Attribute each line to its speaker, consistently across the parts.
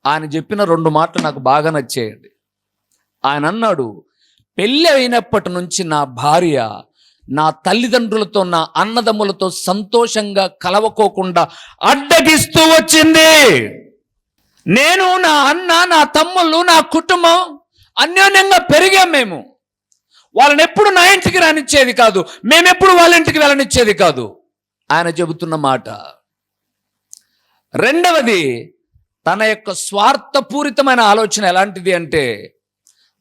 Speaker 1: ఆయన చెప్పిన 2 మాటలు నాకు బాగా నచ్చేయండి. ఆయన అన్నాడు, పెళ్ళి అయినప్పటి నుంచి నా భార్య నా తల్లిదండ్రులతో నా అన్నదమ్ములతో సంతోషంగా కలవకోకుండా అడ్డగిస్తూ వచ్చింది. నేను, నా అన్న, నా తమ్ముళ్ళు, నా కుటుంబం అన్యోన్యంగా పెరిగాం. మేము వాళ్ళని ఎప్పుడు నా ఇంటికి రానిచ్చేది కాదు, మేమెప్పుడు వాళ్ళ ఇంటికి వెళ్ళనిచ్చేది కాదు. ఆయన చెబుతున్న మాట. రెండవది, తన యొక్క స్వార్థపూరితమైన ఆలోచన ఎలాంటిది అంటే,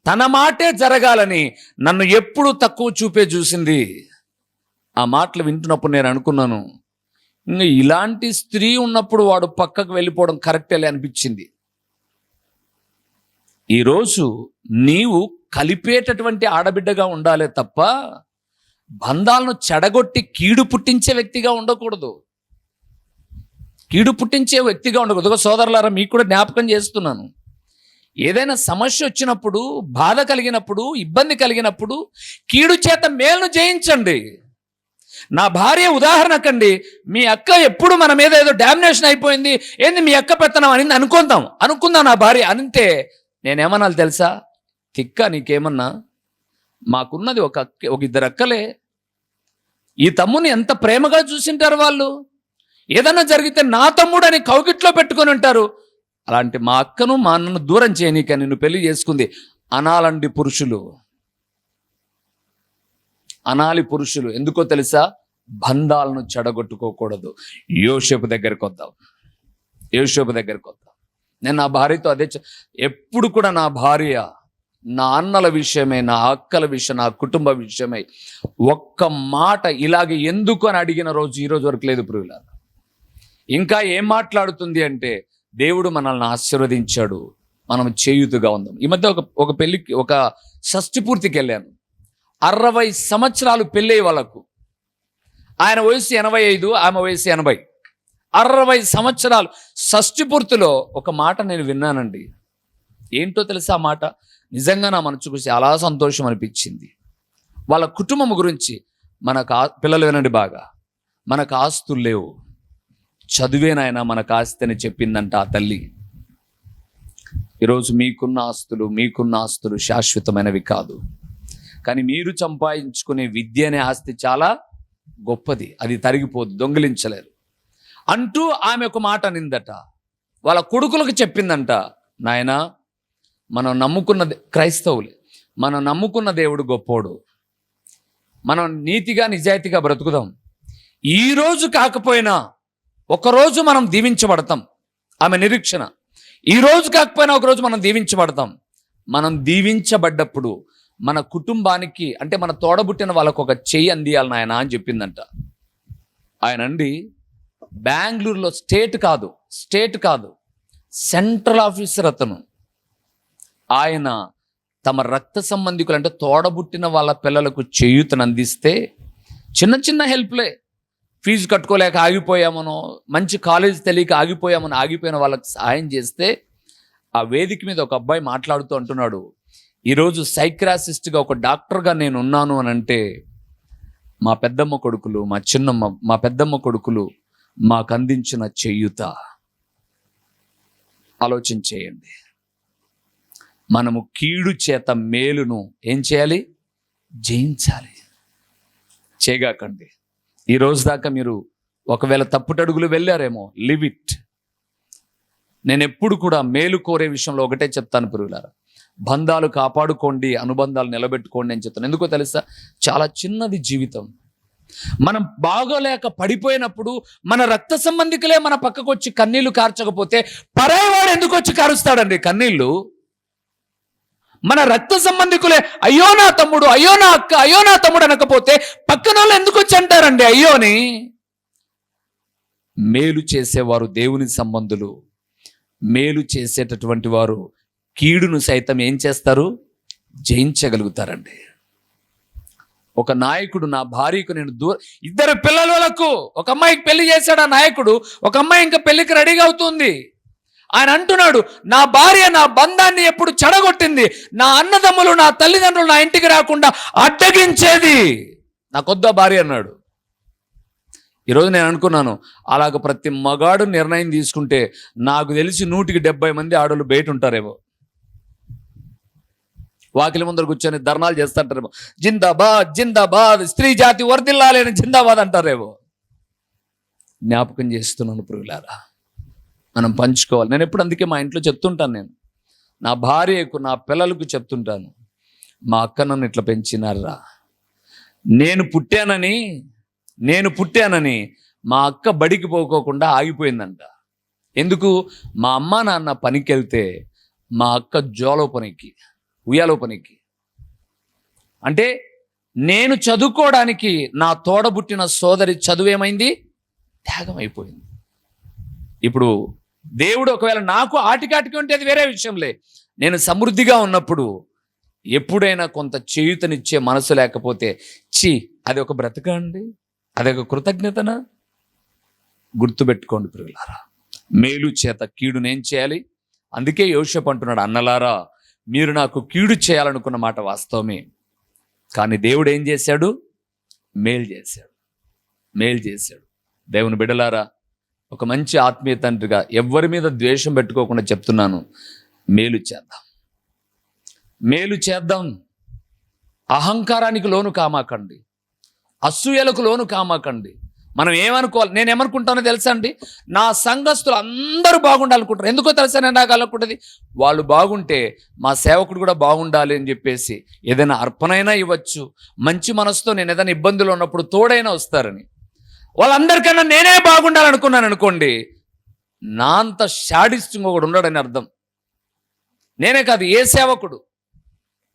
Speaker 1: తన మాటే జరగాలని నన్ను ఎప్పుడూ తక్కువ చూపే చూసింది. ఆ మాటలు వింటున్నప్పుడు నేను అనుకున్నాను, ఇంకా ఇలాంటి స్త్రీ ఉన్నప్పుడు వాడు పక్కకు వెళ్ళిపోవడం కరెక్టే అనిపించింది. ఈరోజు నీవు కలిపేటటువంటి ఆడబిడ్డగా ఉండాలే తప్ప బంధాలను చెడగొట్టి కీడు పుట్టించే వ్యక్తిగా ఉండకూడదు. కీడు పుట్టించే వ్యక్తిగా ఉండకూడదు. సోదరులారా, మీకు కూడా జ్ఞాపకం చేస్తున్నాను, ఏదైనా సమస్య వచ్చినప్పుడు, బాధ కలిగినప్పుడు, ఇబ్బంది కలిగినప్పుడు కీడు చేత మేలును జయించండి. నా భార్య ఉదాహరణకండి, మీ అక్క ఎప్పుడు మన మీద ఏదో డామినేషన్ అయిపోయింది, ఏంది మీ అక్క పెత్తనం అని అనుకుందాం నా భార్య అనితే నేనేమన్నాను తెలుసా? తిక్క నీకేమన్నా, మాకున్నది ఒక 2 అక్కలే. ఈ తమ్ముని ఎంత ప్రేమగా చూసింటారు వాళ్ళు. ఏదన్నా జరిగితే నా తమ్ముడని కౌగిట్లో పెట్టుకొని ఉంటారు. అలాంటి మా అక్కను మా అన్నను దూరం చేయనీక నిన్ను పెళ్లి చేసుకుంది అనాలండి పురుషులు. అనాలి పురుషులు. ఎందుకో తెలుసా? బంధాలను చెడగొట్టుకోకూడదు. యోసేపు దగ్గరికి వద్దాం. నేను నా భార్యతో అదే ఎప్పుడు కూడా నా భార్య నా అన్నల విషయమై, నా అక్కల విషయం, నా కుటుంబ విషయమై ఒక్క మాట ఇలాగే ఎందుకు అని అడిగిన రోజు ఈ రోజు వరకు లేదు ప్రియులారా. ఇంకా ఏం మాట్లాడుతుంది అంటే, దేవుడు మనల్ని ఆశీర్వదించాడు, మనం చేయూతుగా ఉందాం. ఈ మధ్య ఒక పెళ్ళికి, ఒక షష్ఠి పూర్తికి వెళ్ళాను. 60 సంవత్సరాలు పెళ్ళి వాళ్ళకు. ఆయన వయసు 85, ఆమె వయసు 80. 60 సంవత్సరాలు షష్ఠి పూర్తిలో ఒక మాట నేను విన్నానండి. ఏంటో తెలుసా ఆ మాట? నిజంగా నా మనసుకు చాలా సంతోషం అనిపించింది. వాళ్ళ కుటుంబం గురించి, మనకు పిల్లలు వినండి బాగా, మనకు ఆస్తులు లేవు, చదువేనాయన మనకు ఆస్తి అని చెప్పిందంట ఆ తల్లి. ఈరోజు మీకున్న ఆస్తులు శాశ్వతమైనవి కాదు, కానీ మీరు సంపాదించుకునే విద్య అనే ఆస్తి చాలా గొప్పది, అది తరిగిపోదు, దొంగిలించలేరు అంటూ ఆమె ఒక మాట అనిందట. వాళ్ళ కొడుకులకు చెప్పిందంట, నాయనా మనం నమ్ముకున్న క్రైస్తవులే, మనం నమ్ముకున్న దేవుడు గొప్పోడు, మనం నీతిగా నిజాయితీగా బ్రతుకుదాం. ఈరోజు కాకపోయినా ఒకరోజు మనం దీవించబడతాం. ఆమె నిరీక్షణ, ఈరోజు కాకపోయినా ఒకరోజు మనం దీవించబడతాం. మనం దీవించబడ్డప్పుడు మన కుటుంబానికి, అంటే మన తోడబుట్టిన వాళ్ళకు ఒక చెయ్యి అందియాలి నాయన అని చెప్పిందంట. ఆయన అండి బెంగళూరులో స్టేట్ కాదు సెంట్రల్ ఆఫీసర్ అతను. ఆయన తమ రక్త సంబంధికులు, అంటే తోడబుట్టిన వాళ్ళ పిల్లలకు చేయూతను అందిస్తే, చిన్న హెల్ప్లే, ఫీజు కట్టుకోలేక ఆగిపోయామనో, మంచి కాలేజ్ తెలియక ఆగిపోయిన వాళ్ళకి సహాయం చేస్తే, ఆ వేదిక మీద ఒక అబ్బాయి మాట్లాడుతూ అంటున్నాడు, ఈరోజు సైక్రాసిస్ట్గా ఒక డాక్టర్గా నేను ఉన్నాను అని అంటే మా పెద్దమ్మ కొడుకులు మాకు అందించిన చేయూత. ఆలోచన చేయండి. మనము కీడు చేత మేలును ఏం చేయాలి? జయించాలి. చేయగాకండి. ఈ రోజు దాకా మీరు ఒకవేళ తప్పుటడుగులు వెళ్ళారేమో, లివ్ ఇట్. నేను ఎప్పుడు కూడా మేలు కోరే విషయంలో ఒకటే చెప్తాను ప్రియులారా, బంధాలు కాపాడుకోండి, అనుబంధాలు నిలబెట్టుకోండి అని చెప్తాను. ఎందుకో తెలుసా? చాలా చిన్నది జీవితం. మనం బాగోలేక పడిపోయినప్పుడు మన రక్త సంబంధికులే మన పక్కకు వచ్చి కన్నీళ్లు కార్చకపోతే పరాయివాడు ఎందుకు వచ్చి కారుస్తాడండి కన్నీళ్లు? మన రక్త సంబంధికులే అయ్యో నా తమ్ముడు, అయ్యో నా అక్క, అయ్యో నా తమ్ముడు అనకపోతే పక్కన వాళ్ళు ఎందుకు వచ్చి అంటారండి అయ్యోని? మేలు చేసేవారు దేవుని సంబంధులు. మేలు చేసేటటువంటి వారు కీడును సైతం ఏం చేస్తారు? జయించగలుగుతారండి. ఒక నాయకుడు, నా భార్యకు నేను 2 పిల్లలకు, ఒక అమ్మాయికి పెళ్లి చేశాడు ఆ నాయకుడు, ఒక అమ్మాయి ఇంకా పెళ్లికి రెడీగా అవుతుంది. ఆయన అంటున్నాడు, నా భార్య నా బంధాన్ని ఎప్పుడు చెడగొట్టింది, నా అన్నదమ్ములు, నా తల్లిదండ్రులు నా ఇంటికి రాకుండా అడ్డగించేది, నాకొద్దా భార్య అన్నాడు. ఈరోజు నేను అనుకున్నాను, అలాగ ప్రతి మగాడు నిర్ణయం తీసుకుంటే నాకు తెలిసి 170 మంది ఆడోళ్ళు బయట ఉంటారేమో, వాకిలి ముందర కూర్చొని ధర్నాలు చేస్తుంటారేమో, జిందాబాద్ జిందాబాద్ స్త్రీ జాతి వర్ధిల్లాలి అని జిందాబాద్ అంటారేమో. జ్ఞాపకం చేస్తున్నాను ప్రియులారా, మనం పంచుకోవాలి. నేను ఎప్పుడు అందుకే మా ఇంట్లో చెప్తుంటాను, నేను నా భార్యకు నా పిల్లలకు చెప్తుంటాను, మా అక్క నన్ను ఇట్లా పెంచినారా, నేను పుట్టానని మా అక్క బడికి పోకోకుండా ఆగిపోయిందంట. ఎందుకు? మా అమ్మ నాన్న పనికి వెళ్తే మా అక్క ఉయ్యాలో పనికి. అంటే నేను చదువుకోవడానికి నా తోడబుట్టిన సోదరి చదువేమైంది? త్యాగం అయిపోయింది. ఇప్పుడు దేవుడు ఒకవేళ నాకు ఆటికాటికి ఉంటే అది వేరే విషయంలే. నేను సమృద్ధిగా ఉన్నప్పుడు ఎప్పుడైనా కొంత చేయుతనిచ్చే మనసు లేకపోతే అది ఒక బ్రతక అండి, అది ఒక కృతజ్ఞతనా? గుర్తుపెట్టుకోండి ప్రియులారా, మేలు చేత కీడునేం చేయాలి? అందుకే యోసేపు అంటున్నాడు, అన్నలారా మీరు నాకు కీడు చేయాలనుకున్న మాట వాస్తవమే, కానీ దేవుడు ఏం చేశాడు? మేలు చేశాడు. దేవుని బిడ్డలారా, ఒక మంచి ఆత్మీయ తండ్రిగా ఎవరి మీద ద్వేషం పెట్టుకోకుండా చెప్తున్నాను, మేలు చేద్దాం. అహంకారానికి లోను కామాకండి, అసూయలకు లోను కామాకండి. మనం ఏమనుకోవాలి? నేను ఏమనుకుంటానో తెలుసా అండి, నా సంఘస్థులు అందరూ బాగుండాలనుకుంటారు. ఎందుకో తెలుసా నేను నాకు అనుకుంటుంది, వాళ్ళు బాగుంటే మా సేవకుడు కూడా బాగుండాలి అని చెప్పేసి ఏదైనా అర్పణైనా ఇవ్వచ్చు, మంచి మనసుతో నేను ఏదైనా ఇబ్బందులు ఉన్నప్పుడు తోడైనా వస్తారని. వాళ్ళందరికన్నా నేనే బాగుండాలనుకున్నాను అనుకోండి, నా అంత శాడిస్ట్ ఒకడు ఉన్నాడని అర్థం. నేనే కాదు, ఏ సేవకుడు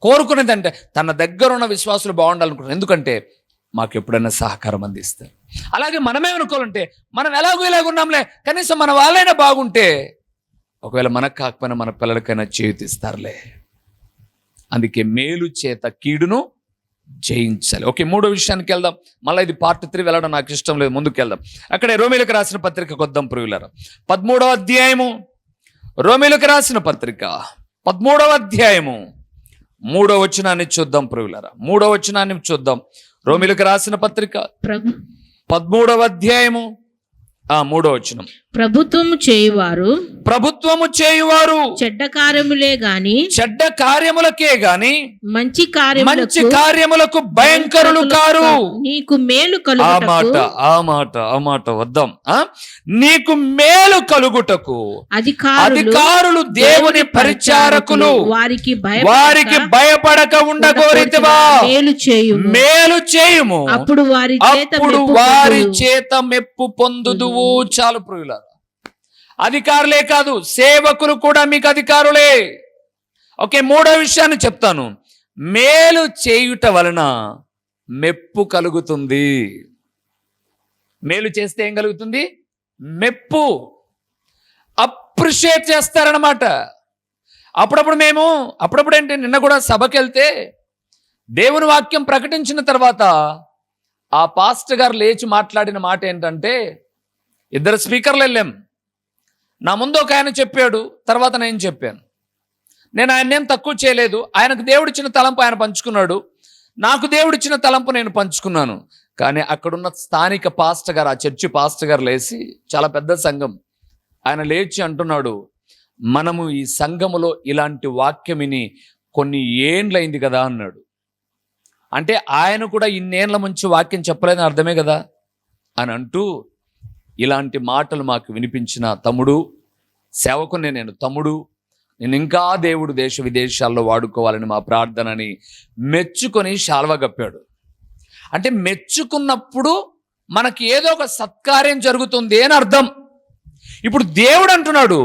Speaker 1: కోరుకునేదంటే తన దగ్గర ఉన్న విశ్వాసులు బాగుండాలనుకుంటున్నాను. ఎందుకంటే మాకు ఎప్పుడైనా సహకారం అందిస్తారు. అలాగే మనమేమనుకోవాలంటే, మనం ఇలాగున్నాంలే, కనీసం మన వాళ్ళైనా బాగుంటే ఒకవేళ మనకు కాకపోయినా మన పిల్లలకైనా చేయుతిస్తారులే. అందుకే మేలు చేత కీడును జయించాలి. ఓకే, 3వ విషయానికి వెళ్దాం. మళ్ళీ ఇది పార్ట్ 3 వెళ్ళడం నాకు ఇష్టం లేదు, ముందుకు వెళ్దాం. అక్కడే రోమీయులకు రాసిన పత్రిక కొద్దాం ప్రియులారా, 13వ అధ్యాయము. రోమీయులకు రాసిన పత్రిక 13వ అధ్యాయము 3వ వచనాన్ని చూద్దాం ప్రియులారా, 3వ వచనాన్ని చూద్దాం. రోమీయులకు రాసిన పత్రిక 13వ అధ్యాయము 3వ వచనం.
Speaker 2: ప్రభుత్వము చేయువారు చెడ్డ కార్యములకే గాని మంచి కార్యములకు భయంకరులు కారు. నీకు మేలు కలుగుటకు,
Speaker 1: ఆ మాట వద్దాం. నీకు మేలు కలుగుటకు అధికారులు దేవుని పరిచారకులు వారికి భయపడక ఉండగోరితివా? మేలు చేయుము, అప్పుడు వారి చేత మెప్పు పొందుదువు. చాలు ప్రియులారా, అధికారులే కాదు, సేవకులు కూడా మీకు అధికారులే. ఓకే, 3వ విషయాన్ని చెప్తాను. మేలు చేయుట వలన మెప్పు కలుగుతుంది. మేలు చేస్తే ఏం కలుగుతుంది? మెప్పు, అప్రిషియేట్ చేస్తారనమాట. అప్పుడప్పుడు ఏంటి, నిన్న కూడా సభకి వెళ్తే దేవుని వాక్యం ప్రకటించిన తర్వాత ఆ పాస్టర్ గారు లేచి మాట్లాడిన మాట ఏంటంటే, 2 స్పీకర్లు వెళ్ళాం. నా ముందు ఒక ఆయన చెప్పాడు, తర్వాత నేను చెప్పాను. నేను ఆయన్నేం తక్కువ చేయలేదు. ఆయనకు దేవుడిచ్చిన తలంపు ఆయన పంచుకున్నాడు, నాకు దేవుడిచ్చిన తలంపు నేను పంచుకున్నాను. కానీ అక్కడున్న స్థానిక పాస్టర్ గారు, ఆ చర్చి పాస్టర్ గారు లేచి, చాలా పెద్ద సంఘం, ఆయన లేచి అంటున్నాడు, మనము ఈ సంఘములో ఇలాంటి వాక్యం విని కొన్ని ఏండ్లైంది కదా అన్నాడు. అంటే ఆయన కూడా ఇన్నేళ్ల నుంచి వాక్యం చెప్పలేదని అర్థమే కదా అని అంటూ, ఇలాంటి మాటలు మాకు వినిపించిన తమ్ముడు, సేవకునే నేను ఇంకా దేవుడు దేశ విదేశాల్లో వాడుకోవాలని మా ప్రార్థనని మెచ్చుకొని శాల్వా కప్పాడు. అంటే మెచ్చుకున్నప్పుడు మనకి ఏదో ఒక సత్కార్యం జరుగుతుంది అని అర్థం. ఇప్పుడు దేవుడు అంటున్నాడు,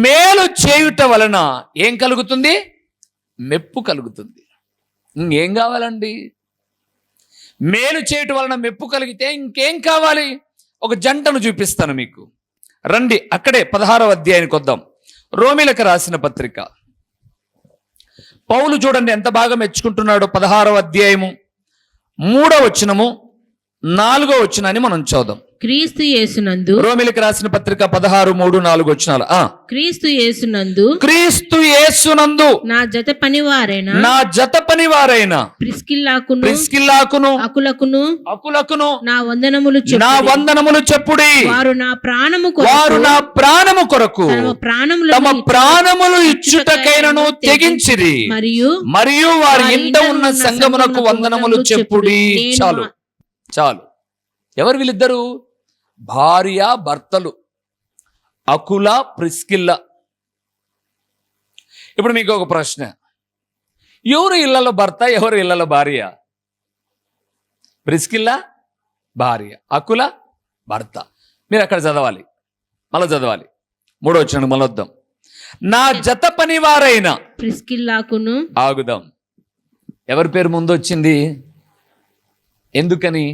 Speaker 1: మేలు చేయుట వలన ఏం కలుగుతుంది? మెప్పు కలుగుతుంది. ఇంకేం కావాలండి? మేలు చేయటం వలన మెప్పు కలిగితే ఇంకేం కావాలి? ఒక జంటను చూపిస్తాను మీకు, రండి. అక్కడే 16వ అధ్యాయానికి వద్దాం. రోమీయులకు రాసిన పత్రిక. పౌలు చూడండి ఎంత బాగా మెచ్చుకుంటున్నాడు. 16వ అధ్యాయము 3వ వచనము, 4వ వచనాన్ని మనం చదుదాం.
Speaker 2: క్రీస్తు యేసునందు,
Speaker 1: రోమిలికి రాసిన పత్రిక 16:3-4 వచనాలు.
Speaker 2: క్రీస్తు యేసునందు,
Speaker 1: క్రీస్తు యేసునందు
Speaker 2: నా జత
Speaker 1: పనివారైన
Speaker 2: ప్రిస్కిల్లాకును అకులకును నా వందనములు చెప్పుడి. వారు నా ప్రాణము కొరకు
Speaker 1: తమ ప్రాణములు ఇచ్చుటకైనను తెగించిరి, మరియు వారి ఇంట ఉన్న సంఘమునకు వందనములు చెప్పుడి. చాలు. ఎవరు వీళ్ళిద్దరు? భార్య భర్తలు, అకుల ప్రిస్కిల్ల. ఇప్పుడు మీకు ఒక ప్రశ్న, ఎవరు ఇళ్లలో భర్త, ఎవరు ఇళ్లలో భార్య? ప్రిస్కిల్ల భార్య, అకుల భర్త. మీరు అక్కడ చదవాలి, మళ్ళీ చదవాలి. 3వ వచనం మళ్ళీ వద్దాం. నా జత పనివారైన
Speaker 2: ప్రిస్కిల్లాకును.
Speaker 1: ఆగుదాం. ఎవరి పేరు ముందు వచ్చింది? ఎందుకని?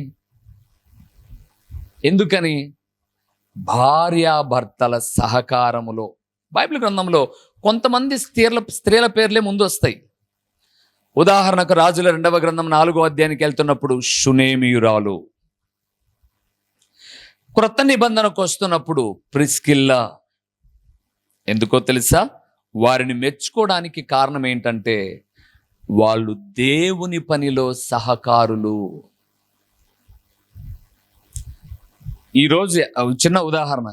Speaker 1: భార్యాభర్తల సహకారములో. బైబిల్ గ్రంథంలో కొంతమంది స్త్రీల పేర్లే ముందు వస్తాయి. ఉదాహరణకు రాజుల 2వ గ్రంథం 4వ అధ్యాయానికి వెళ్తున్నప్పుడు షునేమీయురాలు, క్రొత్త నిబంధనకు వస్తున్నప్పుడు ప్రిస్కిల్లా. ఎందుకో తెలుసా? వారిని మెచ్చుకోవడానికి కారణం ఏంటంటే వాళ్ళు దేవుని పనిలో సహకారులు. ఈరోజు చిన్న ఉదాహరణ,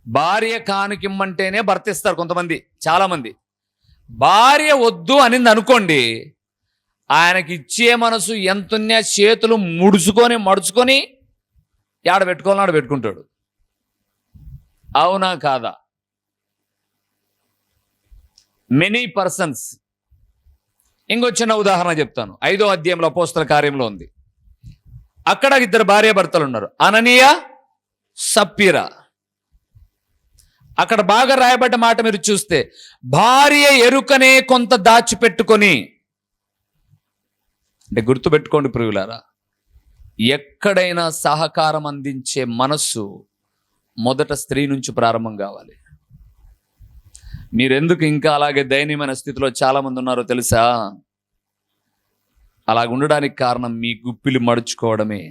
Speaker 1: భార్య కానుకిమ్మంటేనే భర్త ఇస్తారు కొంతమంది, చాలామంది. భార్య వద్దు అనింది అనుకోండి, ఆయనకి ఇచ్చే మనసు ఎంతున్నా చేతులు మడుచుకొని ఆడ పెట్టుకోవాలని ఆడ పెట్టుకుంటాడు. అవునా కాదా? Many persons. ఇంకో చిన్న ఉదాహరణ చెప్తాను. 5వ అధ్యాయంలో అపోస్తల కార్యంలో ఉంది. అక్కడ 2 భార్యాభర్తలు ఉన్నారు, అననీయ సప్పీరా. అక్కడ బాగా రాయబడ్డ మాట మీరు చూస్తే, భార్య ఎరుకనే కొంత దాచిపెట్టుకొని. అంటే గుర్తుపెట్టుకోండి ప్రియులారా, ఎక్కడైనా సహకారం అందించే మనస్సు మొదట స్త్రీ నుంచి ప్రారంభం కావాలి. మీరెందుకు ఇంకా అలాగే దయనీయమైన స్థితిలో చాలా మంది ఉన్నారో తెలుసా? అలాగ ఉండడానికి కారణం మీ గుప్పిలు మడుచుకోవడమే.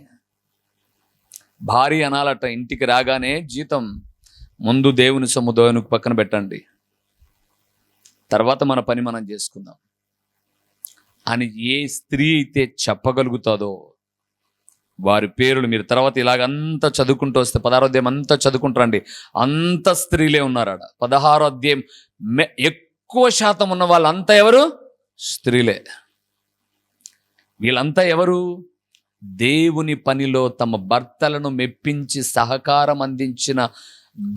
Speaker 1: భార్య అనాలట, ఇంటికి రాగానే జీతం ముందు దేవుని సొమ్ము దేవునికి పక్కన పెట్టండి, తర్వాత మన పని మనం చేసుకుందాం అని ఏ స్త్రీ అయితే చెప్పగలుగుతుందో వారి పేర్లు మీరు తర్వాత ఇలాగంతా చదువుకుంటూ వస్తే 16వ అధ్యాయం అంతా చదువుకుంటారండి, అంత స్త్రీలే ఉన్నారాడ. 16వ అధ్యాయం ఎక్కువ శాతం ఉన్న వాళ్ళంతా ఎవరు? స్త్రీలే. వీళ్ళంతా ఎవరు? దేవుని పనిలో తమ భర్తలను మెప్పించి సహకారం అందించిన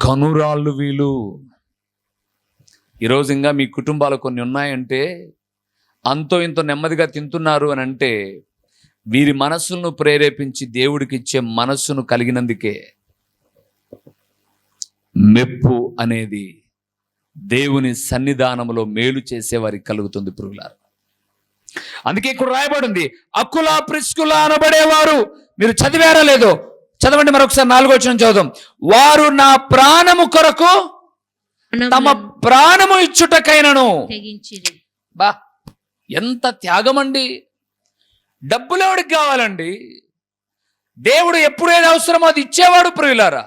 Speaker 1: ఘనురాళ్ళు వీళ్ళు. ఈరోజు ఇంకా మీ కుటుంబాలు కొన్ని ఉన్నాయంటే, అంతో ఇంతో నెమ్మదిగా తింటున్నారు అని అంటే వీరి మనస్సులను ప్రేరేపించి దేవుడికి ఇచ్చే మనస్సును కలిగినందుకే. మెప్పు అనేది దేవుని సన్నిధానంలో మేలు చేసేవారికి కలుగుతుంది ప్రియులారా. అందుకే ఇక్కడ రాయబడింది, అకుల ప్రిస్కుల అనబడేవారు. మీరు చదివారా లేదో? చదవండి మరొకసారి. 4వ వచనం చదువుదాం. వారు నా ప్రాణము కొరకు తమ ప్రాణము ఇచ్చుటకైనను. బా, ఎంత త్యాగం అండి! డబ్బులు ఎవడికి కావాలండి? దేవుడు ఎప్పుడు ఏది అవసరమో అది ఇచ్చేవాడు ప్రియులారా.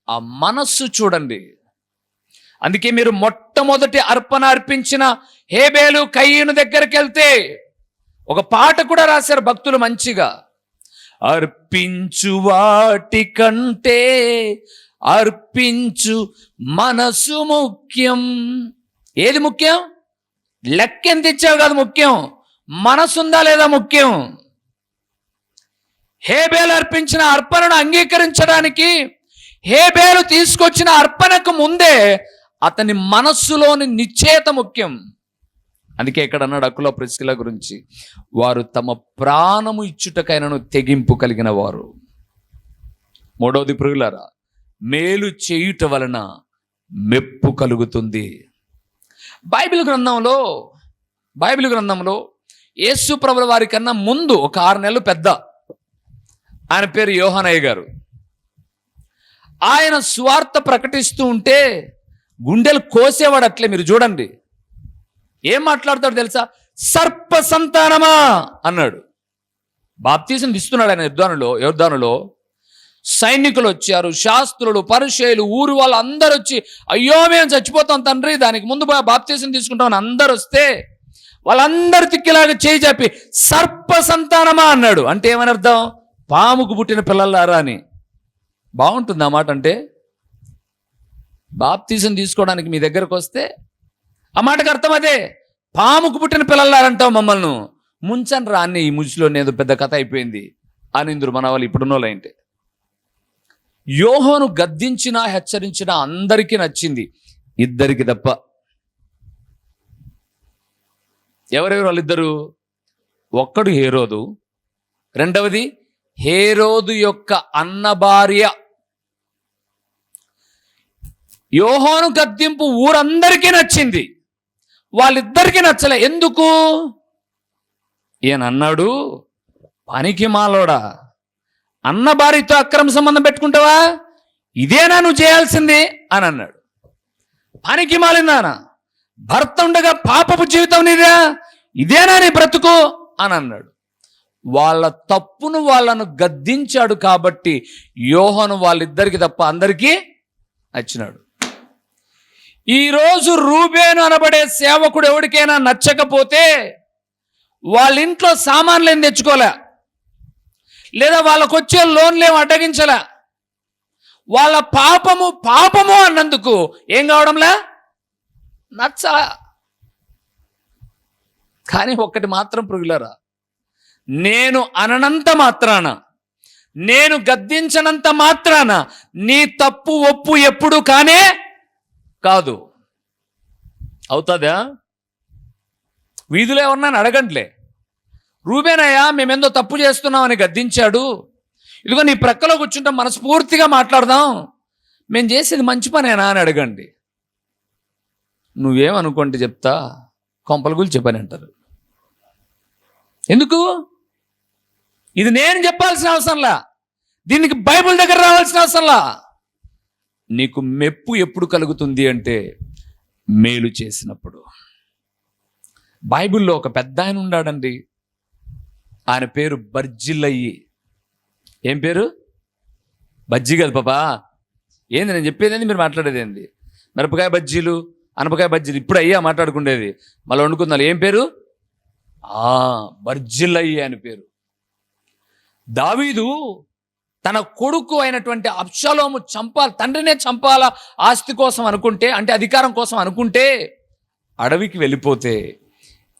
Speaker 1: ఆ మనస్సు చూడండి. అందుకే మీరు మొట్టమొదటి అర్పణ అర్పించిన హేబేలు కయీను దగ్గరికి వెళ్తే ఒక పాట కూడా రాశారు భక్తులు మంచిగా. అర్పించు వాటి కంటే అర్పించు మనసు ముఖ్యం. ఏది ముఖ్యం? లెక్కెంత ఇచ్చావు కాదు ముఖ్యం, మనసు ఉందా లేదా ముఖ్యం. హేబేలు అర్పించిన అర్పణను అంగీకరించడానికి హేబేలు తీసుకొచ్చిన అర్పణకు ముందే అతని మనస్సులోని నిశ్చయత ముఖ్యం. అందుకే ఇక్కడ అన్నాడు అకుల ప్రిస్కిల గురించి, వారు తమ ప్రాణము ఇచ్చుటకైనను తెగింపు కలిగిన వారు. 3వది ప్రియులారా, మేలు చేయుట వలన మెప్పు కలుగుతుంది. బైబిల్ గ్రంథంలో యేసు ప్రభుల వారి కన్నా ముందు ఒక 6 నెలలు పెద్ద ఆయన పేరు యోహానయ్య గారు. ఆయన సువార్త ప్రకటిస్తూ ఉంటే గుండెలు కోసేవాడు. అట్లే మీరు చూడండి ఏం మాట్లాడతాడు తెలుసా? సర్ప సంతానమా అన్నాడు. బాప్తీసం తీస్తున్నాడు ఆయన యోర్దానులో సైనికులు వచ్చారు, శాస్త్రులు, పరిసయ్యులు, ఊరు వాళ్ళు అందరూ వచ్చి, అయ్యో మేము చచ్చిపోతాం తండ్రి, దానికి ముందు బాప్తీసం తీసుకుంటామని అందరు వస్తే వాళ్ళందరూ తిక్కిలాగా చేయి చెప్పి సర్ప సంతానమా అన్నాడు. అంటే ఏమని అర్థం? పాముకు పుట్టిన పిల్లలారా అని. బాగుంటుంది ఆ మాట. అంటే బాప్తీసం తీసుకోవడానికి మీ దగ్గరకు వస్తే ఆ మాటకు అర్థం అదే. పాముకు పుట్టిన పిల్లలారంటావు మమ్మల్ని, ముంచని రాన్ని ఈ ముచ్చిలో ఏదో పెద్ద కథ అయిపోయింది అని ఇందురు మన వాళ్ళు ఇప్పుడున్నోళ్ళంటే. యోహాను గద్దించినా హెచ్చరించినా అందరికీ నచ్చింది, ఇద్దరికి తప్ప. ఎవరెవరు వాళ్ళిద్దరు? ఒక్కడు హేరోదు, రెండవది హేరోదు యొక్క అన్న భార్య. యోహాను గద్దింపు ఊరందరికీ నచ్చింది, వాళ్ళిద్దరికీ నచ్చలే. ఎందుకు? ఈయన అన్నాడు, పనికి మాలోడా, అన్న భార్యతో అక్రమ సంబంధం పెట్టుకుంటావా? ఇదేనా నువ్వు చేయాల్సింది అని అన్నాడు. పనికి మాలిందానా, భర్త ఉండగా పాపపు జీవితం నీదా, ఇదేనా నీ బ్రతుకు అని అన్నాడు. వాళ్ళ తప్పును వాళ్ళను గద్దించాడు కాబట్టి యోహాను వాళ్ళిద్దరికి తప్ప అందరికీ నచ్చినాడు. ఈరోజు రూబేను అనబడే సేవకుడు ఎవరికైనా నచ్చకపోతే వాళ్ళ ఇంట్లో సామాన్లు ఏం తెచ్చుకోలే, లేదా వాళ్ళకు వచ్చే లోన్లు ఏం అడ్డగించలే, వాళ్ళ పాపము అన్నందుకు ఏం కావడంలే, నచ్చలా. కానీ ఒక్కటి మాత్రం ప్రియులారా, నేను అననంత మాత్రాన, నేను గద్దించనంత మాత్రాన నీ తప్పు ఒప్పు ఎప్పుడు కానే కాదు. అవుతుందా? వీధిలో ఎవరన్నా అడగంట్లే, రూబేనయ్యా మేమెందో తప్పు చేస్తున్నామని గద్దించాడు, ఇదిగో నీ ప్రక్కలో కూర్చుంటాం, మనస్ఫూర్తిగా మాట్లాడదాం, మేము చేసేది మంచి పనేనా అని అడగండి. నువ్వేమనుకోండి చెప్తా, కొంపల గురించి చెప్పని అంటారు. ఎందుకు? ఇది నేను చెప్పాల్సిన అవసరంలా, దీనికి బైబిల్ దగ్గర రావాల్సిన అవసరంలా. నీకు మెప్పు ఎప్పుడు కలుగుతుంది అంటే మేలు చేసినప్పుడు. బైబిల్లో ఒక పెద్ద ఆయన ఉన్నాడండి, ఆయన పేరు బర్జిల్లయి. ఏం పేరు? బజ్జీ కదా పాపా. ఏంది నేను చెప్పేది ఏంది, మీరు మాట్లాడేది ఏంది? మిరపకాయ బజ్జీలు, అనపకాయ బజ్జీలు ఇప్పుడు అయ్యా మాట్లాడుకునేది, మళ్ళీ వండుకుందాం. ఏం పేరు? బర్జిల్లయి అని పేరు. దావీదు తన కొడుకు అయినటువంటి అబ్షాలోము తండ్రినే చంపాలా ఆస్తి కోసం అనుకుంటే, అంటే అధికారం కోసం అనుకుంటే అడవికి వెళ్ళిపోతే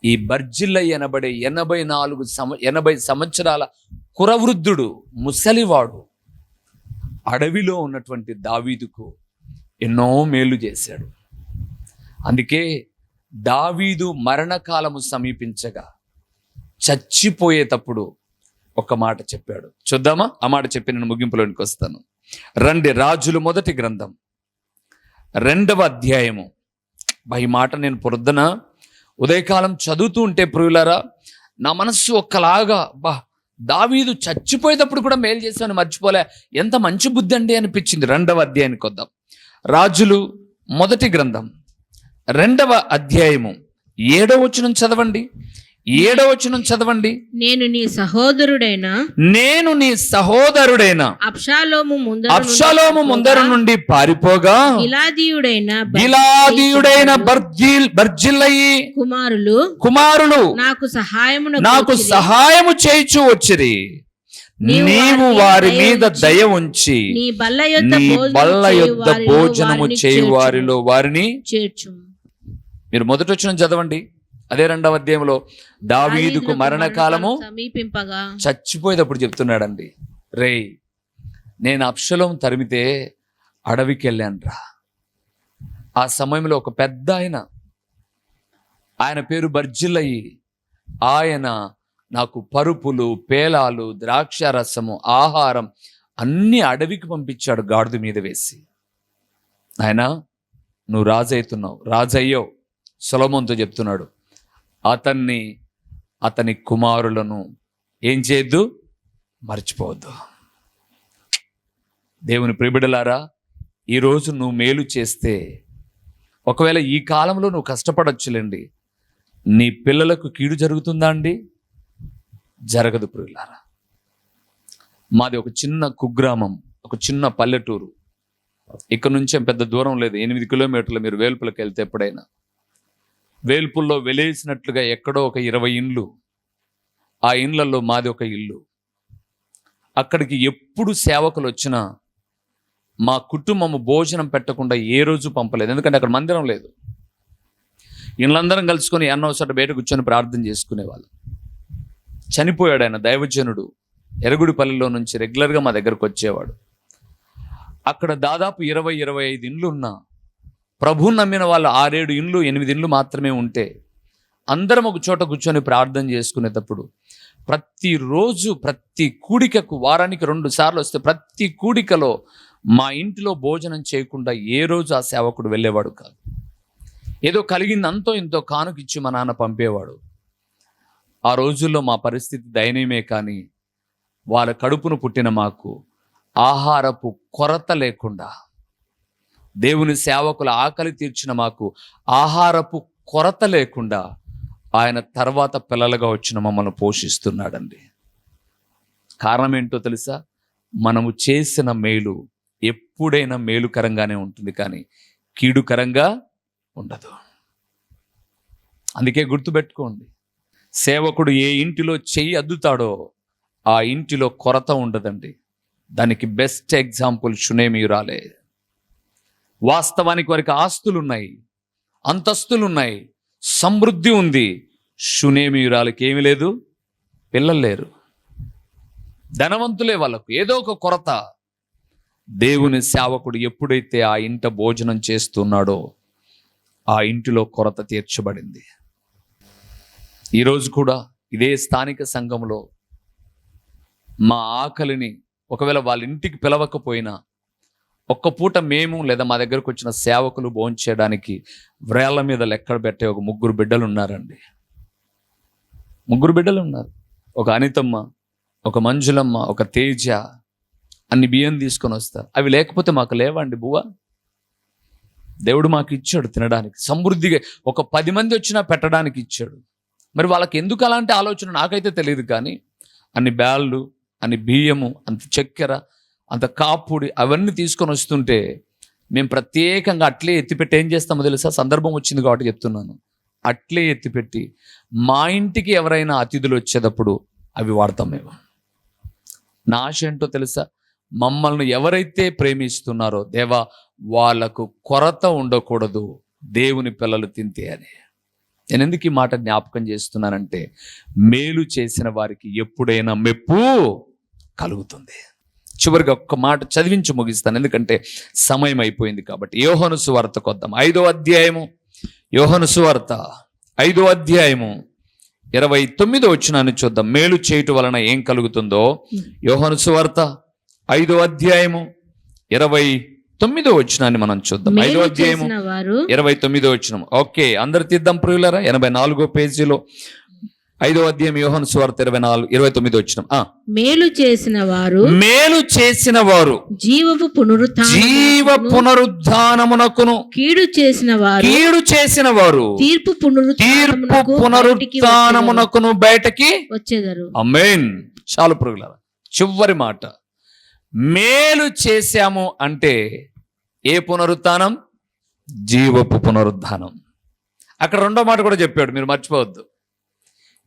Speaker 1: ఈ బర్జిల్లయి అనబడే 80 సంవత్సరాల కురవృద్ధుడు, ముసలివాడు అడవిలో ఉన్నటువంటి దావీదుకు ఎన్నో మేలు చేశాడు. అందుకే దావీదు మరణకాలము సమీపించగా చచ్చిపోయేటప్పుడు ఒక మాట చెప్పాడు. చూద్దామా? ఆ మాట చెప్పి నేను ముగింపులోనికి వస్తాను. రండి, రాజులు మొదటి గ్రంథం 2వ అధ్యాయము. ఈ మాట నేను పొద్దున ఉదయకాలం చదువుతూ ఉంటే ప్రియులారా, నా మనస్సు ఒక్కలాగా, దావీదు చచ్చిపోయేటప్పుడు కూడా మేలు చేశామని మర్చిపోలే, ఎంత మంచి బుద్ధి అండి అనిపించింది. 2వ అధ్యాయానికి వద్దాం. రాజులు మొదటి గ్రంథం 2వ అధ్యాయము 7వ వచనం చదవండి. 7వ వచనం చదవండి. నేను నీ సహోదరుడైన అబ్షాలోము ముందర నుండి పారిపోగా గిలాదీయుడైన బర్జిల్లయి కుమారులు నాకు సహాయము చేయుచు వచ్చిరి. నీవు వారి మీద దయ ఉంచి నీ బల్ల యొద్ద భోజనము చేయు వారిలో వారిని చేర్చు. మీరు మొదటి వచనం చదవండి. అదే 2వ అధ్యాయంలో దావీదుకు మరణకాలము సమీపింపగా చచ్చిపోయేటప్పుడు చెప్తున్నాడండి, రేయ్ నేను అబ్షాలోము తరిమితే అడవికి వెళ్ళానురా. ఆ సమయంలో ఒక పెద్ద ఆయన పేరు బర్జిల్లయి, ఆయన నాకు పరుపులు, పేలాలు, ద్రాక్షారసము, ఆహారం అన్ని అడవికి పంపించాడు గాడిద మీద వేసి. ఆయన నువ్వు రాజవుతున్నావు, రాజయ్యావు. సొలొమోనుతో చెప్తున్నాడు, అతని కుమారులను ఏం చేయొద్దు, మర్చిపోవద్దు. దేవుని ప్రియబిడ్డలారా, ఈరోజు నువ్వు మేలు చేస్తే, ఒకవేళ ఈ కాలంలో నువ్వు కష్టపడొచ్చులేండి, నీ పిల్లలకు కీడు జరుగుతుందా అండి? జరగదు ప్రియులారా. మాది ఒక చిన్న కుగ్రామం, ఒక చిన్న పల్లెటూరు. ఇక్కడ నుంచి పెద్ద దూరం లేదు, 8 కిలోమీటర్లు. మీరు వేల్పులకు వెళ్తే ఎప్పుడైనా వేల్పుల్లో వెలేసినట్లుగా ఎక్కడో ఒక 20 ఇండ్లు, ఆ ఇండ్లలో మాది ఒక ఇల్లు. అక్కడికి ఎప్పుడు సేవకులు వచ్చినా మా కుటుంబము భోజనం పెట్టకుండా ఏ రోజు పంపలేదు. ఎందుకంటే అక్కడ మందిరం లేదు. ఇండ్లందరం కలుసుకొని అన్నవసట బయట కూర్చొని ప్రార్థన చేసుకునేవాళ్ళు. చనిపోయాడు ఆయన, దైవజనుడు. ఎరగుడిపల్లిలో నుంచి రెగ్యులర్గా మా దగ్గరకు వచ్చేవాడు. అక్కడ దాదాపు 20-25 ఇండ్లు ఉన్నా ప్రభువుని నమ్మిన వాళ్ళు 6-7 ఇండ్లు 8 ఇండ్లు మాత్రమే ఉంటే అందరం ఒక చోట కూర్చొని ప్రార్థన చేసుకునేటప్పుడు ప్రతిరోజు ప్రతి కూడికకు వారానికి 2 సార్లు వస్తే ప్రతి కూడికలో మా ఇంటిలో భోజనం చేయకుండా ఏ రోజు ఆ సేవకుడు వెళ్ళేవాడు కాదు. ఏదో కలిగింది అంతో ఇంతో కానుకిచ్చి మా నాన్న పంపేవాడు. ఆ రోజుల్లో మా పరిస్థితి దయనీయమే, కానీ వాళ్ళ కడుపును పుట్టిన మాకు ఆహారపు కొరత లేకుండా, దేవుని సేవకుల ఆకలి తీర్చిన మాకు ఆహారపు కొరత లేకుండా ఆయన తర్వాత పిల్లలుగా వచ్చిన మమ్మల్ని పోషిస్తున్నాడండి. కారణం ఏంటో తెలుసా? మనము చేసిన మేలు ఎప్పుడైనా మేలుకరంగానే ఉంటుంది, కానీ కీడుకరంగా ఉండదు. అందుకే గుర్తుపెట్టుకోండి, సేవకుడు ఏ ఇంటిలో చెయ్యి అద్దుతాడో ఆ ఇంటిలో కొరత ఉండదండి. దానికి బెస్ట్ ఎగ్జాంపుల్ షునేమీయురాలే. వాస్తవానికి వారికి ఆస్తులున్నాయి, అంతస్తులున్నాయి, సమృద్ధి ఉంది. షునేమీయురాలకి ఏమీ లేదు, పిల్లలు లేరు. ధనవంతులే, వాళ్ళకు ఏదో ఒక కొరత. దేవుని సేవకుడు ఎప్పుడైతే ఆ ఇంట భోజనం చేస్తున్నాడో ఆ ఇంటిలో కొరత తీర్చబడింది. ఈరోజు కూడా ఇదే స్థానిక సంఘంలో మా ఆకలిని ఒకవేళ వాళ్ళ ఇంటికి పిలవకపోయినా ఒక్క పూట మేము లేదా మా దగ్గరకు వచ్చిన సేవకులు భోంచేయడానికి వ్రేళ్ల మీద లెక్క పెట్టే ఒక 3 బిడ్డలు ఉన్నారండి. 3 బిడ్డలు ఉన్నారు. ఒక అనితమ్మ, ఒక మంజులమ్మ, ఒక తేజ. అన్ని బియ్యం తీసుకొని వస్తారు. అవి లేకపోతే మాకు లేవండి బువ్వ. దేవుడు మాకు ఇచ్చాడు తినడానికి సమృద్ధిగా. ఒక 10 మంది వచ్చినా పెట్టడానికి ఇచ్చాడు. మరి వాళ్ళకి ఎందుకు అలాంటి ఆలోచన నాకైతే తెలియదు, కానీ అన్ని బ్యాళ్ళు, అన్ని బియ్యము, అంత చక్కెర, అంత కాపుడి అవన్నీ తీసుకొని వస్తుంటే మేము ప్రత్యేకంగా అట్లే ఎత్తిపెట్టి ఏం చేస్తామో తెలుసా? సందర్భం వచ్చింది కాబట్టి చెప్తున్నాను. అట్లే ఎత్తిపెట్టి మా ఇంటికి ఎవరైనా అతిథులు వచ్చేటప్పుడు అవి వాడతాం మేము. నా ఆశ ఏంటో తెలుసా? మమ్మల్ని ఎవరైతే ప్రేమిస్తున్నారో దేవా, వాళ్ళకు కొరత ఉండకూడదు, దేవుని పిల్లలు తింటే అని. నేను ఎందుకు ఈ మాట జ్ఞాపకం చేస్తున్నానంటే, మేలు చేసిన వారికి ఎప్పుడైనా మెప్పు కలుగుతుంది. చివరిగా ఒక్క మాట చదివించి ముగిస్తాను, ఎందుకంటే సమయం అయిపోయింది కాబట్టి. యోహాను సువార్తకు వద్దాం. 5వ అధ్యాయము, యోహాను సువార్త 5వ అధ్యాయము 29వ వచనాన్ని చూద్దాం. మేలు చేయటం వలన ఏం కలుగుతుందో యోహాను సువార్త 5వ అధ్యాయము 29వ వచనాన్ని మనం చూద్దాం. 5వ అధ్యాయము 29వ వచనం. ఓకే, అందరు తీద్దాం ప్రియులారా. 84వ పేజీలో 5వ అధ్యాయం యోహాను సువార్త 29వ వచనం.
Speaker 2: మేలు చేసిన వారు
Speaker 1: జీవ పునరుద్ధానమునకును, కీడు చేసిన వారు తీర్పు పునరుద్ధానమునకును బయటకి వచ్చేదారు. ఆమేన్. చాలు ప్రియులారా, చివరి మాట. మేలు చేశాము అంటే ఏ పునరుత్థానం? జీవపు పునరుద్ధానం. అక్కడ 2వ మాట కూడా చెప్పాడు, మీరు మర్చిపోవద్దు.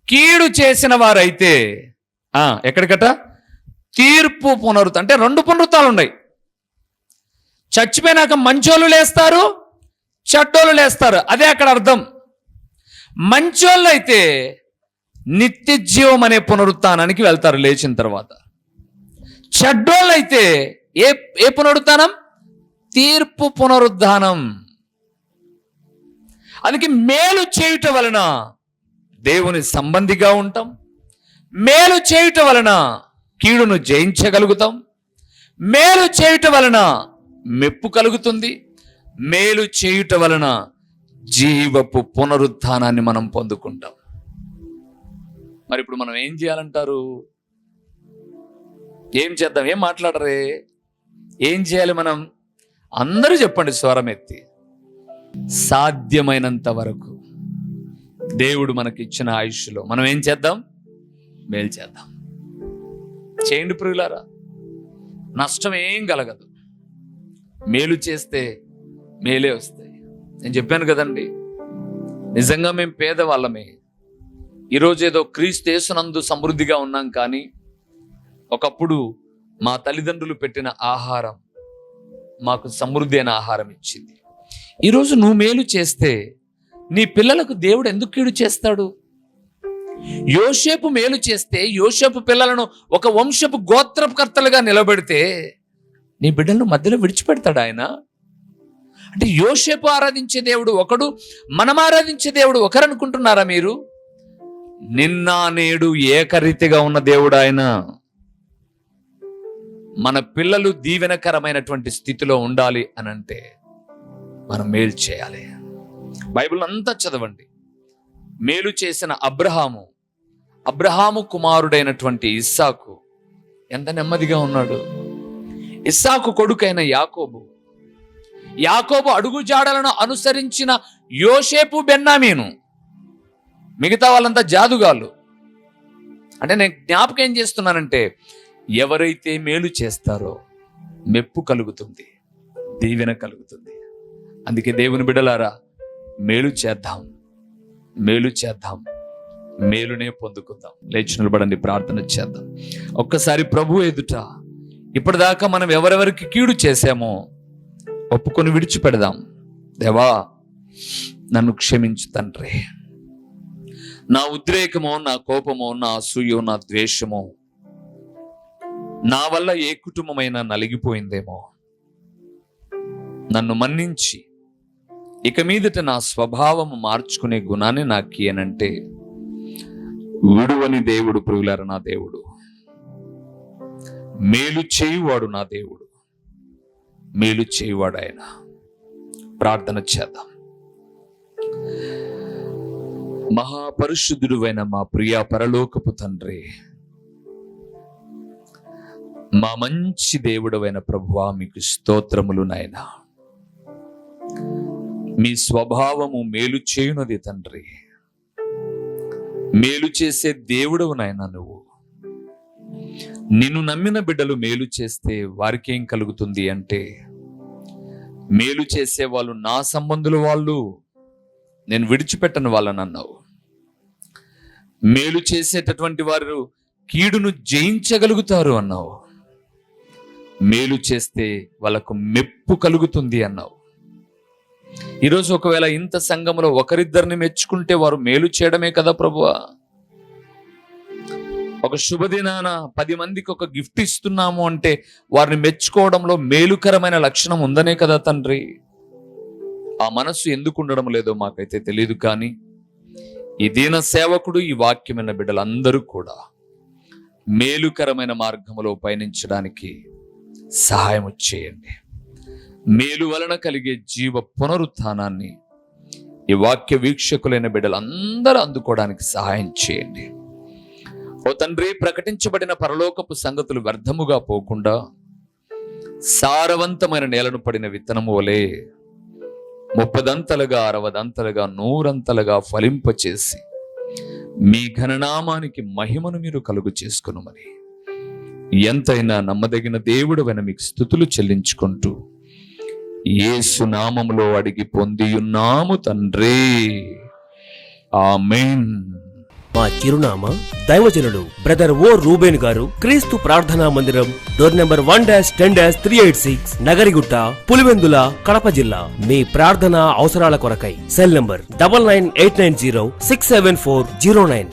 Speaker 1: కీడు చేసిన వారైతే ఎక్కడికట? తీర్పు పునరుత్థానం. అంటే 2 పునరుత్థానాలు ఉన్నాయి. చచ్చిపోయినాక మంచోళ్ళు లేస్తారు, చెడ్డోళ్ళు లేస్తారు. అదే అక్కడ అర్థం. మంచోళ్ళు అయితే నిత్య జీవం అనే పునరుత్థానానికి వెళ్తారు లేచిన తర్వాత. చెడ్డోళ్ళైతే ఏ పునరుద్ధానం? తీర్పు పునరుద్ధానం. అందుకే మేలు చేయుట వలన దేవుని సంబంధిగా ఉంటాం. మేలు చేయుట వలన కీడును జయించగలుగుతాం. మేలు చేయుట వలన మెప్పు కలుగుతుంది. మేలు చేయుట వలన జీవపు పునరుద్ధానాన్ని మనం పొందుకుంటాం. మరి ఇప్పుడు మనం ఏం చేయాలంటారు? ఏం చేద్దాం? ఏం మాట్లాడరే? ఏం చేయాలి మనం? అందరూ చెప్పండి స్వరం ఎత్తి. సాధ్యమైనంత వరకు దేవుడు మనకి ఇచ్చిన ఆయుష్లో మనం ఏం చేద్దాం? మేలు చేద్దాం. చేయండి ప్రియులారా, నష్టం ఏం కలగదు. మేలు చేస్తే మేలే వస్తాయి. నేను చెప్పాను కదండి, నిజంగా మేము పేదవాళ్ళమే. ఈరోజు ఏదో క్రీస్తు యేసునందు సమృద్ధిగా ఉన్నాం, కానీ ఒకప్పుడు మా తల్లిదండ్రులు పెట్టిన ఆహారం మాకు సమృద్ధి అయిన ఆహారం ఇచ్చింది. ఈరోజు నువ్వు మేలు చేస్తే నీ పిల్లలకు దేవుడు ఎందుకు కీడు చేస్తాడు? యోసేపు మేలు చేస్తే, యోసేపు పిల్లలను ఒక వంశపు గోత్రకర్తలుగా నిలబెడితే నీ బిడ్డలను మధ్యలో విడిచిపెడతాడు ఆయన? అంటే యోసేపు ఆరాధించే దేవుడు ఒకడు, మనం ఆరాధించే దేవుడు ఒకరు అనుకుంటున్నారా మీరు? నిన్న నేడు ఏకరీతిగా ఉన్న దేవుడు ఆయన. మన పిల్లలు దీవెనకరమైనటువంటి స్థితిలో ఉండాలి అని అంటే మనం మేలు చేయాలి. బైబిల్ అంతా చదవండి. మేలు చేసిన అబ్రహాము కుమారుడైనటువంటి ఇస్సాకు ఎంత నెమ్మదిగా ఉన్నాడు. ఇస్సాకు కొడుకైన యాకోబు అడుగుజాడలను అనుసరించిన యోసేపు, బెన్యామీను, మిగతా వాళ్ళంతా జాదుగాళ్ళు. అంటే నేను జ్ఞాపకం ఏం చేస్తున్నానంటే, ఎవరైతే మేలు చేస్తారో మెప్పు కలుగుతుంది, దీవెన కలుగుతుంది. అందుకే దేవుని బిడ్డలారా, మేలు చేద్దాం, మేలునే పొందుకుందాం. లేచి నిలబడండి, ప్రార్థన చేద్దాం. ఒక్కసారి ప్రభు ఎదుట ఇప్పటిదాకా మనం ఎవరెవరికి కీడు చేశామో ఒప్పుకొని విడిచిపెడదాం. దేవా, నన్ను క్షమించు తండ్రి. నా ఉద్రేకమో, నా కోపమో, నా అసూయో, నా ద్వేషమో, నా వల్ల ఏ కుటుంబమైనా నలిగిపోయిందేమో, నన్ను మన్నించి ఇక మీదట నా స్వభావం మార్చుకునే గుణాన్ని నాకు ఇయ్యనంటే విడువని దేవుడు ప్రియులారా, నా దేవుడు, మేలు చేయువాడు నా దేవుడు, మేలు చేయువాడు ఆయన. ప్రార్థన చేద్దాం. మహాపరిశుద్ధుడువైన మా ప్రియ పరలోకపు తండ్రి, మా మంచి దేవుడవైన ప్రభువా, మీకు స్తోత్రములు నాయనా. మీ స్వభావము మేలు చేయునది తండ్రి. మేలు చేసే దేవుడవు నాయనా నువ్వు. నిన్ను నమ్మిన బిడ్డలు మేలు చేస్తే వారికి ఏం కలుగుతుంది అంటే, మేలు చేసే వాళ్ళు నా సంబంధులు, వాళ్ళు నేను విడిచిపెట్టను వాళ్ళని అన్నావు. మేలు చేసేటటువంటి వారు కీడును జయించగలుగుతారు అన్నావు. మేలు చేస్తే వాళ్ళకు మెప్పు కలుగుతుంది అన్నావు. ఈరోజు ఒకవేళ ఇంత సంఘంలో ఒకరిద్దరిని మెచ్చుకుంటే వారు మేలు చేయడమే కదా ప్రభువా. ఒక శుభదినాన 10 మందికి ఒక గిఫ్ట్ ఇస్తున్నాము అంటే వారిని మెచ్చుకోవడంలో మేలుకరమైన లక్షణం ఉందనే కదా తండ్రి. ఆ మనస్సు ఎందుకు ఉండడం లేదో మాకైతే తెలియదు, కానీ ఈ దీన సేవకుడు, ఈ వాక్యమైన బిడ్డలందరూ కూడా మేలుకరమైన మార్గంలో పయనించడానికి సహాయం చేయండి. మేలు వలన కలిగే జీవ పునరుత్థానాన్ని ఈ వాక్య వీక్షకులైన బిడ్డలందరూ అందుకోవడానికి సహాయం చేయండి. ఓ తండ్రి, ప్రకటించబడిన పరలోకపు సంగతులు వ్యర్థముగా పోకుండా సారవంతమైన నేలను పడిన విత్తనము వలె 30 60 100 ఫలింపచేసి మీ ఘననామానికి మహిమను మీరు కలుగు చేసుకొనుమని ఎంతైనా నమ్మదగిన దేవుడవైన మీకు స్తుతులు చెల్లించుకుంటూ యేసు నామములో అడిగి పొందియున్నాము తండ్రి, ఆమేన్.
Speaker 3: మా చిరునామా దైవజనుడు బ్రదర్ ఓ రూబేన్ గారు, క్రీస్తు ప్రార్థనా మందిరం, డోర్ నెంబర్ 1-10-386, నగరిగుట్ట, పులివెందుల, కడప జిల్లా. మీ ప్రార్థనా అవసరాల కొరకై సెల్ నంబర్ 9989067409.